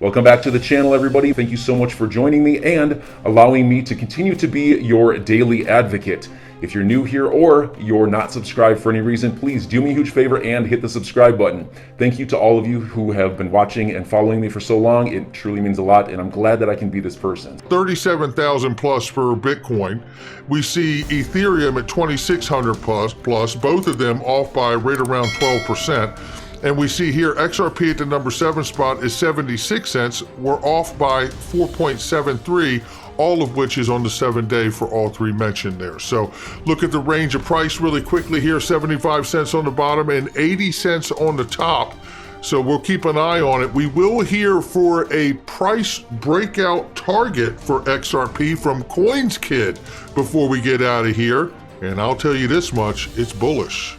Welcome back to the channel, everybody. Thank you so much for joining me and allowing me to continue to be your daily advocate. If you're new here or you're not subscribed for any reason, please do me a huge favor and hit the subscribe button. Thank you to all of you who have been watching and following me for so long. It truly means a lot, and I'm glad that I can be this person. 37,000 plus for Bitcoin. We see Ethereum at 2,600 plus, both of them off by right around 12%. And we see here XRP at the number 7 spot is 76 cents. We're off by 4.73, all of which is on the 7-day for all three mentioned there. So look at the range of price really quickly here, 75 cents on the bottom and 80 cents on the top. So we'll keep an eye on it. We will hear for a price breakout target for XRP from CoinsKid before we get out of here. And I'll tell you this much, it's bullish.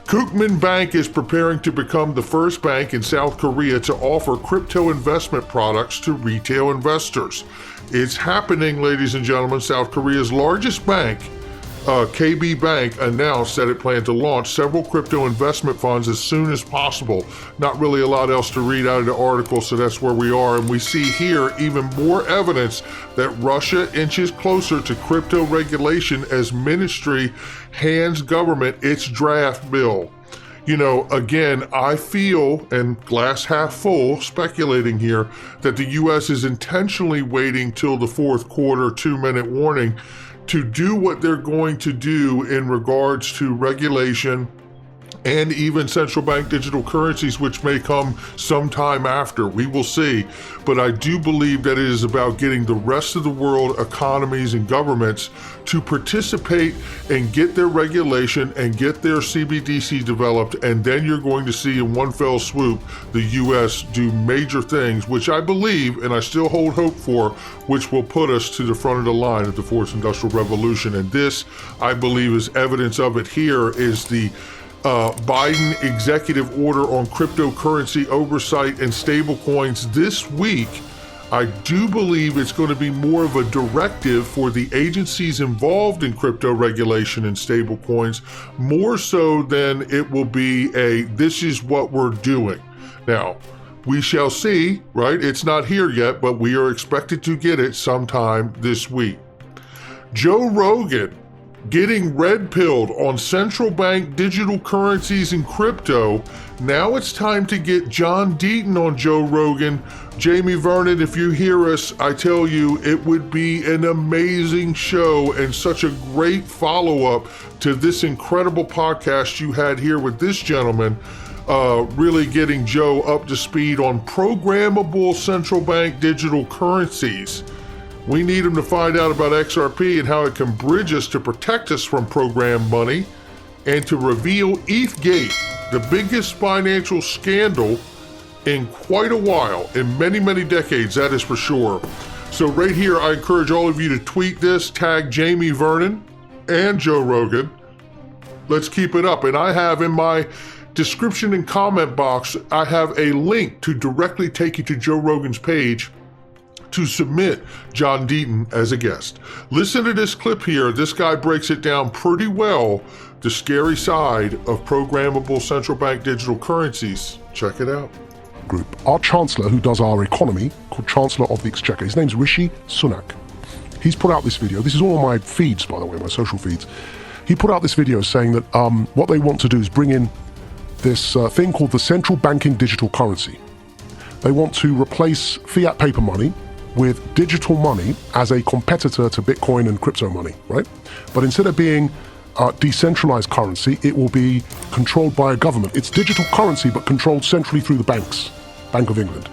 Kookmin Bank is preparing to become the first bank in South Korea to offer crypto investment products to retail investors. It's happening, ladies and gentlemen. South Korea's largest bank, KB Bank, announced that it planned to launch several crypto investment funds as soon as possible. Not really a lot else to read out of the article, so that's where we are. And we see here even more evidence that Russia inches closer to crypto regulation as ministry hands government its draft bill. You know, again, I feel, and glass half full, speculating here, that the U.S. is intentionally waiting till the fourth quarter 2-minute warning to do what they're going to do in regards to regulation and even central bank digital currencies, which may come sometime after. We will see. But I do believe that it is about getting the rest of the world, economies and governments, to participate and get their regulation and get their CBDC developed. And then you're going to see in one fell swoop the U.S. do major things, which I believe, and I still hold hope for, which will put us to the front of the line of the fourth industrial revolution. And this, I believe, is evidence of it. Here is the Biden executive order on cryptocurrency oversight and stablecoins this week. I do believe it's going to be more of a directive for the agencies involved in crypto regulation and stablecoins, more so than it will be a, this is what we're doing. Now, we shall see, right? It's not here yet, but we are expected to get it sometime this week. Joe Rogan getting red-pilled on central bank digital currencies and crypto. Now it's time to get John Deaton on Joe Rogan. Jamie Vernon, if you hear us, I tell you, it would be an amazing show and such a great follow-up to this incredible podcast you had here with this gentleman, really getting Joe up to speed on programmable central bank digital currencies. We need him to find out about XRP and how it can bridge us to protect us from program money and to reveal ETHgate, the biggest financial scandal in quite a while, in many, many decades, that is for sure. So right here, I encourage all of you to tweet this, tag Jamie Vernon and Joe Rogan. Let's keep it up. And I have in my description and comment box, I have a link to directly take you to Joe Rogan's page to submit John Deaton as a guest. Listen to this clip here. This guy breaks it down pretty well, the scary side of programmable central bank digital currencies. Check it out. Group. Our chancellor, who does our economy, called Chancellor of the Exchequer, his name's Rishi Sunak. He's put out this video. This is all on my feeds, by the way, my social feeds. He put out this video saying that what they want to do is bring in this thing called the central banking digital currency. They want to replace fiat paper money with digital money as a competitor to Bitcoin and crypto money, right? But instead of being decentralized currency, it will be controlled by a government. It's digital currency, but controlled centrally through the banks, Bank of England.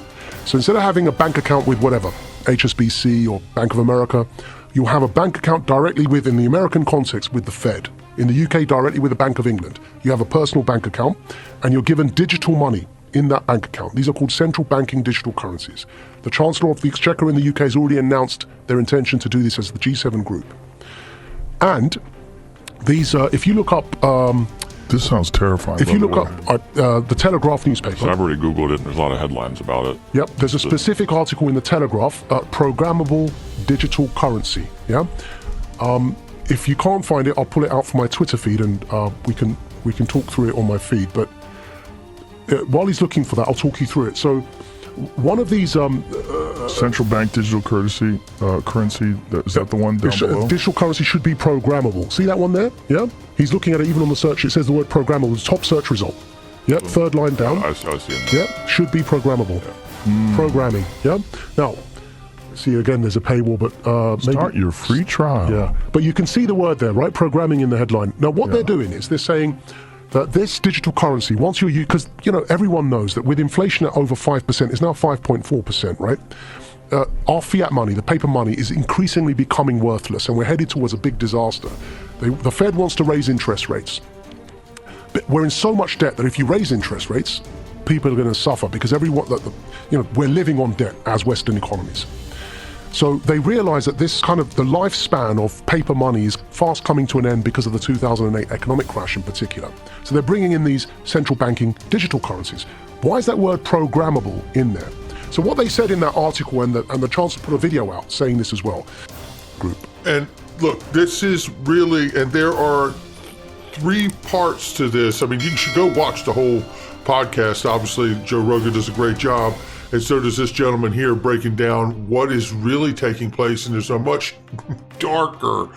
So instead of having a bank account with whatever, HSBC or Bank of America, you'll have a bank account directly with, in the American context, with the Fed. In the UK, directly with the Bank of England. You have a personal bank account, and you're given digital money in that bank account. These are called central banking digital currencies. The Chancellor of the Exchequer in the UK has already announced their intention to do this as the G7 group. And these, if you look up... this sounds terrifying. If you look up the Telegraph newspaper... So I've already Googled it and there's a lot of headlines about it. Yep, there's a specific article in the Telegraph, programmable digital currency, yeah? If you can't find it, I'll pull it out from my Twitter feed and we can talk through it on my feed. But while he's looking for that, I'll talk you through it. So one of these central bank digital currency, is that the one down below? digital currency should be programmable. See that one there? Yeah. He's looking at it even on the search. It says the word programmable. The top search result. Yep. Third line down. I see it. Yep. Should be programmable. Programming. Yeah. Now, see again. There's a paywall, but Start your free trial. Yeah. But you can see the word there, right? Programming in the headline. Now, what they're doing is they're saying that this digital currency, once you're, because everyone knows that with inflation at over 5%, it's now 5.4%, right? Our fiat money, the paper money, is increasingly becoming worthless, and we're headed towards a big disaster. The Fed wants to raise interest rates. But we're in so much debt that if you raise interest rates, people are going to suffer because we're living on debt as Western economies. So they realize that this kind of the lifespan of paper money is fast coming to an end because of the 2008 economic crash in particular. So they're bringing in these central banking digital currencies. Why is that word programmable in there? So what they said in that article, and the Chancellor put a video out saying this as well, group. And look, this is really, and there are 3 parts to this. I mean, you should go watch the whole podcast. Obviously, Joe Rogan does a great job. And so does this gentleman here, breaking down what is really taking place. And there's a much darker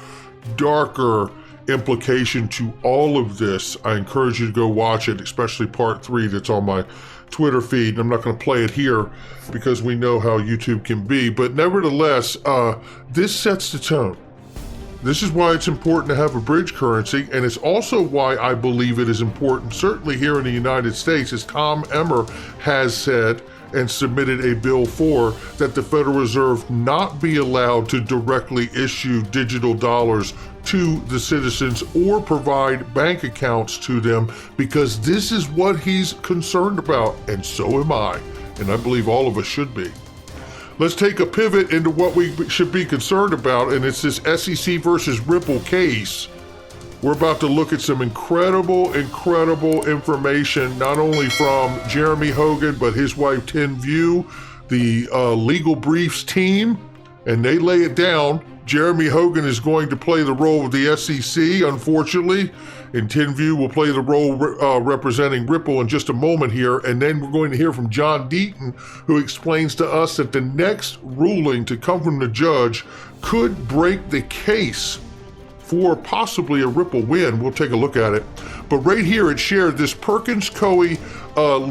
implication to all of this. I encourage you to go watch it, especially part 3 that's on my Twitter feed. And I'm not going to play it here because we know how YouTube can be. But nevertheless, this sets the tone. This is why it's important to have a bridge currency, and it's also why I believe it is important, certainly here in the United States, as Tom Emmer has said and submitted a bill for, that the Federal Reserve not be allowed to directly issue digital dollars to the citizens or provide bank accounts to them, because this is what he's concerned about, and so am I, and I believe all of us should be. Let's take a pivot into what we should be concerned about, and it's this SEC versus Ripple case. We're about to look at some incredible information, not only from Jeremy Hogan, but his wife, Tin View, the legal briefs team, and they lay it down. Jeremy Hogan is going to play the role of the SEC, unfortunately, and Tin View will play the role representing Ripple in just a moment here. And then we're going to hear from John Deaton, who explains to us that the next ruling to come from the judge could break the case for possibly a Ripple win. We'll take a look at it. But right here, it shared this Perkins Coie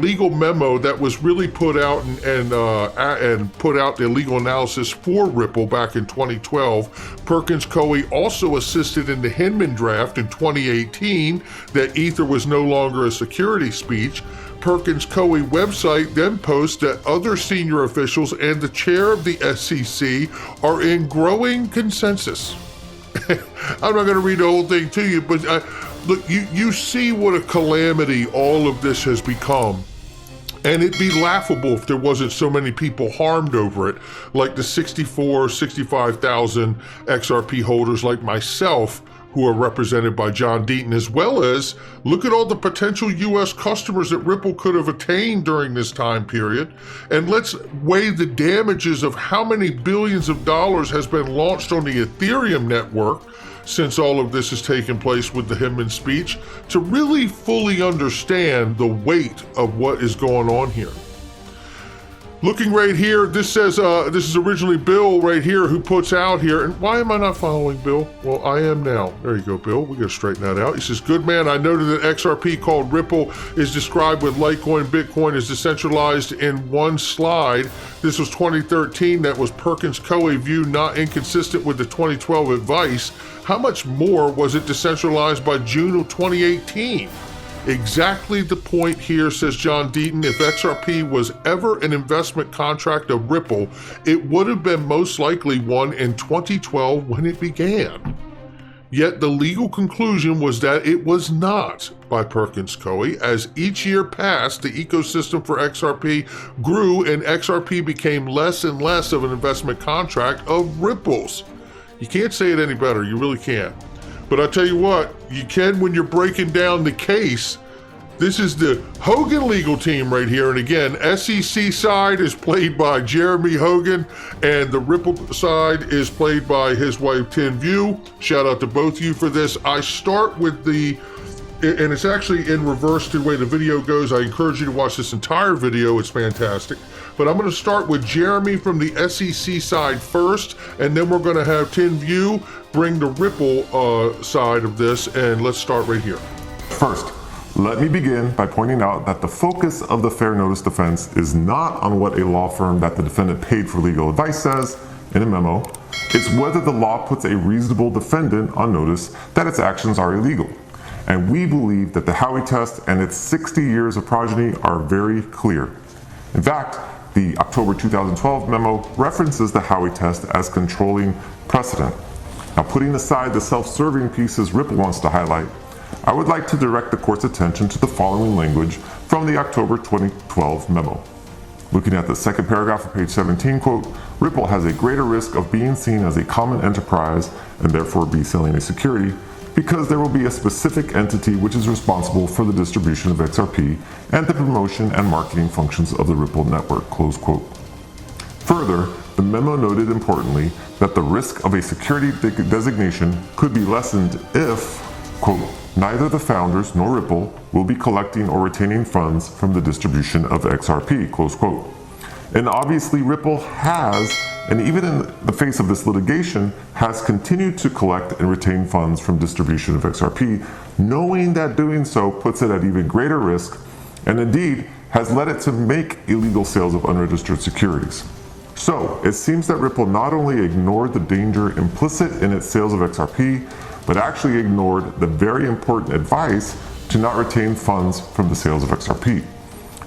legal memo that was really put out and put out the legal analysis for Ripple back in 2012. Perkins Coie also assisted in the Hinman draft in 2018 that Ether was no longer a security speech. Perkins Coie website then posts that other senior officials and the chair of the SEC are in growing consensus. I'm not going to read the whole thing to you, but look, you see what a calamity all of this has become. And it'd be laughable if there wasn't so many people harmed over it, like the 65,000 XRP holders like myself, who are represented by John Deaton, as well as look at all the potential U.S. customers that Ripple could have attained during this time period. And let's weigh the damages of how many billions of dollars has been launched on the Ethereum network since all of this has taken place with the Hinman speech, to really fully understand the weight of what is going on here. Looking right here, this says, this is originally Bill right here who puts out here, and why am I not following Bill? Well, I am now. There you go, Bill. We gotta straighten that out. He says, good man, I noted that XRP called Ripple is described with Litecoin, Bitcoin as decentralized in one slide. This was 2013. That was Perkins Coie view, not inconsistent with the 2012 advice. How much more was it decentralized by June of 2018? Exactly the point here, says John Deaton. If XRP was ever an investment contract of Ripple, it would have been most likely one in 2012 when it began. Yet the legal conclusion was that it was not by Perkins Coie. As each year passed, the ecosystem for XRP grew and XRP became less and less of an investment contract of Ripple's. You can't say it any better, you really can't. But I tell you what, you can when you're breaking down the case. This is the Hogan legal team right here. And again, SEC side is played by Jeremy Hogan, and the Ripple side is played by his wife, Tin View. Shout out to both of you for this. I start with and it's actually in reverse to the way the video goes. I encourage you to watch this entire video. It's fantastic. but I'm going to start with Jeremy from the SEC side first, and then we're going to have Tin View bring the Ripple side of this, and let's start right here. First, let me begin by pointing out that the focus of the fair notice defense is not on what a law firm that the defendant paid for legal advice says in a memo. It's whether the law puts a reasonable defendant on notice that its actions are illegal. And we believe that the Howey test and its 60 years of progeny are very clear. In fact, the October 2012 memo references the Howey test as controlling precedent. Now, putting aside the self-serving pieces Ripple wants to highlight, I would like to direct the court's attention to the following language from the October 2012 memo. Looking at the second paragraph of page 17, quote, Ripple has a greater risk of being seen as a common enterprise and therefore be selling a security because there will be a specific entity which is responsible for the distribution of XRP and the promotion and marketing functions of the Ripple network, close quote. Further, the memo noted importantly that the risk of a security designation could be lessened if, quote, neither the founders nor Ripple will be collecting or retaining funds from the distribution of XRP, close quote. And obviously Ripple has, and even in the face of this litigation, has continued to collect and retain funds from distribution of XRP, knowing that doing so puts it at even greater risk, and indeed has led it to make illegal sales of unregistered securities. So it seems that Ripple not only ignored the danger implicit in its sales of XRP, but actually ignored the very important advice to not retain funds from the sales of XRP.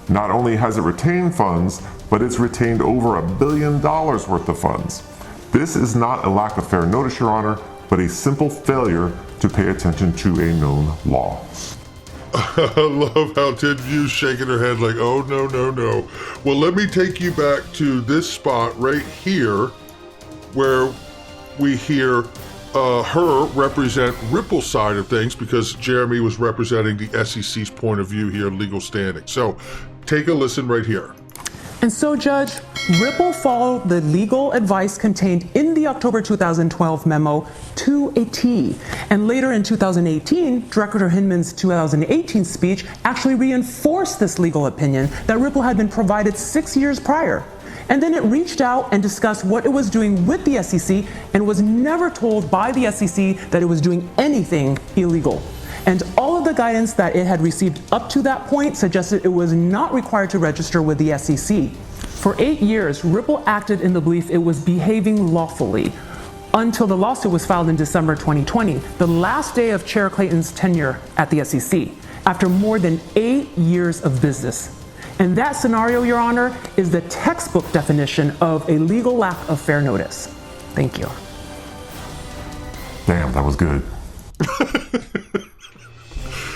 Not only has it retained funds, but it's retained over $1 billion worth of funds. This is not a lack of fair notice, Your Honor, but a simple failure to pay attention to a known law. I love how Tin View's shaking her head like, oh, no, no, no. Well, let me take you back to this spot right here where we hear her represent Ripple's side of things because Jeremy was representing the SEC's point of view here, legal standing. So take a listen right here. And so, Judge, Ripple followed the legal advice contained in the October 2012 memo to a T. And later in 2018, Director Hinman's 2018 speech actually reinforced this legal opinion that Ripple had been provided 6 years prior. And then it reached out and discussed what it was doing with the SEC and was never told by the SEC that it was doing anything illegal. And all of the guidance that it had received up to that point suggested it was not required to register with the SEC. For 8 years, Ripple acted in the belief it was behaving lawfully until the lawsuit was filed in December 2020, the last day of Chair Clayton's tenure at the SEC, after more than 8 years of business. And that scenario, Your Honor, is the textbook definition of a legal lack of fair notice. Thank you. Damn, that was good.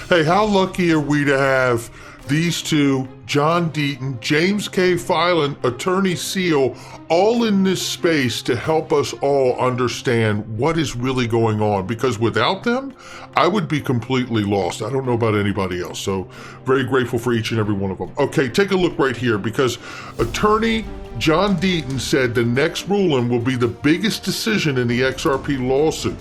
Hey, how lucky are we to have these two, John Deaton, James K. Filan, Attorney Seal, all in this space to help us all understand what is really going on. Because without them, I would be completely lost. I don't know about anybody else. So very grateful for each and every one of them. Okay, take a look right here because Attorney John Deaton said the next ruling will be the biggest decision in the XRP lawsuit.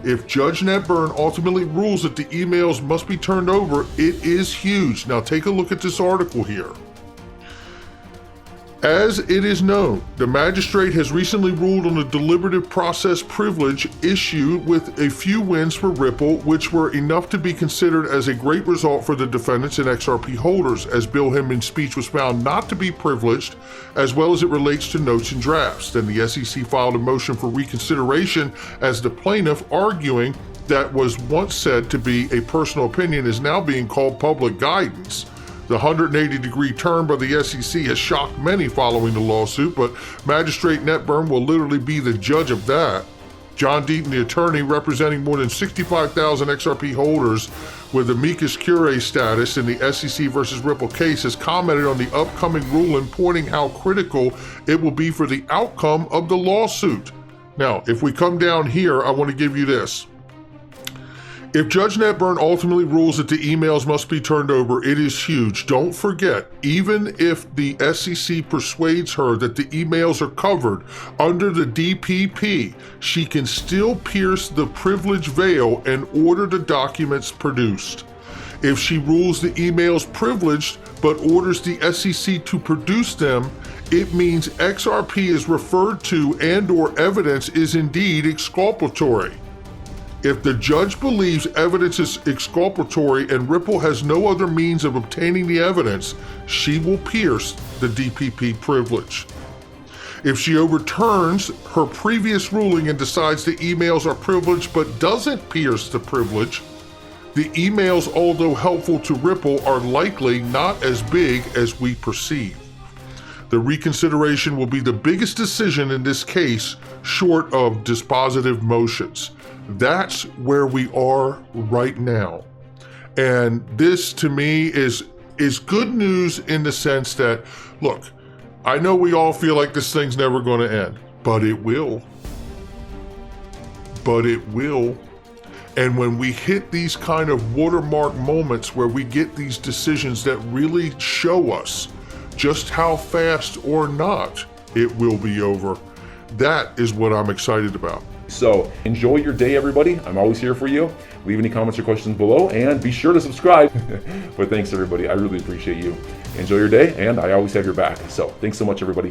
If Judge Netburn ultimately rules that the emails must be turned over, it is huge. Now take a look at this article here. As it is known, the magistrate has recently ruled on a deliberative process privilege issue with a few wins for Ripple, which were enough to be considered as a great result for the defendants and XRP holders, as Bill Hinman's speech was found not to be privileged, as well as it relates to notes and drafts. Then the SEC filed a motion for reconsideration as the plaintiff, arguing that was once said to be a personal opinion is now being called public guidance. The 180-degree turn by the SEC has shocked many following the lawsuit, but Magistrate Netburn will literally be the judge of that. John Deaton, the attorney representing more than 65,000 XRP holders with amicus curiae status in the SEC versus Ripple case, has commented on the upcoming ruling, pointing how critical it will be for the outcome of the lawsuit. Now, if we come down here, I want to give you this. If Judge Netburn ultimately rules that the emails must be turned over, it is huge. Don't forget, even if the SEC persuades her that the emails are covered under the DPP, she can still pierce the privilege veil and order the documents produced. If she rules the emails privileged but orders the SEC to produce them, it means XRP is referred to and/or evidence is indeed exculpatory. If the judge believes evidence is exculpatory and Ripple has no other means of obtaining the evidence, she will pierce the DPP privilege. If she overturns her previous ruling and decides the emails are privileged but doesn't pierce the privilege, the emails, although helpful to Ripple, are likely not as big as we perceive. The reconsideration will be the biggest decision in this case, short of dispositive motions. That's where we are right now. And this, to me, is good news in the sense that, look, I know we all feel like this thing's never going to end, but it will. But it will. And when we hit these kind of watermark moments where we get these decisions that really show us just how fast or not it will be over, that is what I'm excited about. So enjoy your day, everybody. I'm always here for you. Leave any comments or questions below and be sure to subscribe. But thanks, everybody. I really appreciate you. Enjoy your day, and I always have your back. So thanks so much, everybody.